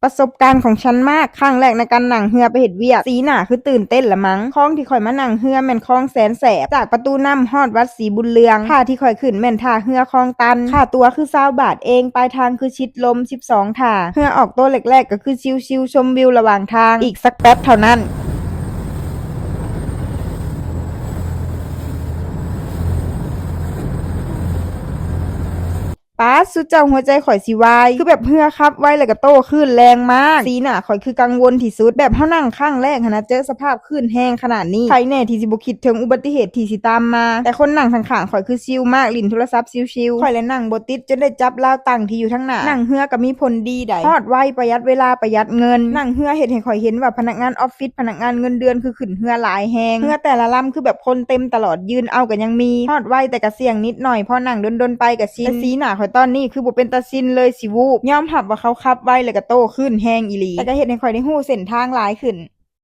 ประสบการณ์ของฉันมากครั้งแรกในการนั่งเรือไปเฮ็ดเวียกสีหน้าคือตื่นเต้นละมั้งคลองที่ข่อยมานั่งเรือแม่นคลองแสนแสบจากประตูน้ำฮอดวัดศรีบุญเรืองท่าที่ข่อยขึ้นแม่นท่าเรือคลองตันค่าตั๋วคือ20 บาทเองปลายทางคือชิดลม12ท่าเรือออกตัวแรกๆก็คือชิลๆชมวิวระหว่างทางอีกสักแป๊บเท่านั้นป๊าดสุดเจ้าหัวใจข่อยสิวายคือแบบเหือครับไว้แล้วก็โตขึ้นแรงมากสีหน้าข่อยคือกังวลที่สุดแบบเฮานั่งข้างแรกหั้นนะเจอสภาพคลื่นแรงขนาดนี้ใครแน่ที่สิบ่คิดถึงอุบัติเหตุที่สิตามมาแต่คนนั่งข้างๆข่อยคือชิลมากลิ้นโทรศัพท์ชิลๆข่อยเลยนั่งบ่ติดจนได้จับราวตั้งที่อยู่ทั้งหน้านั่งเหือก็มีผลดีได้ฮอดไวประหยัดเวลาประหยัดเงินนั่งเหือเฮ็ดให้ข่อยเห็นว่าพนักงานออฟฟิศพนักงานเงินเดือนคือขึ้นเหือหลายแฮงเหือแต่ละลำคือแบบคนเต็มตลอดยืนเอาก็ยังมีฮอดไวแต่ก็เสี่ยงนิดหน่อยพอนั่งดนๆไปก็ชินแต่สีหน้าข่อยตอนนี้คือบ่เป็นตาซินเลยสิวูบยอมรับว่าเขาขับไวแล้วก็โตขึ้นแฮงอีหลีแต่ก็เฮ็ดให้ข่อยได้ฮู้เส้นทางหลายขึ้น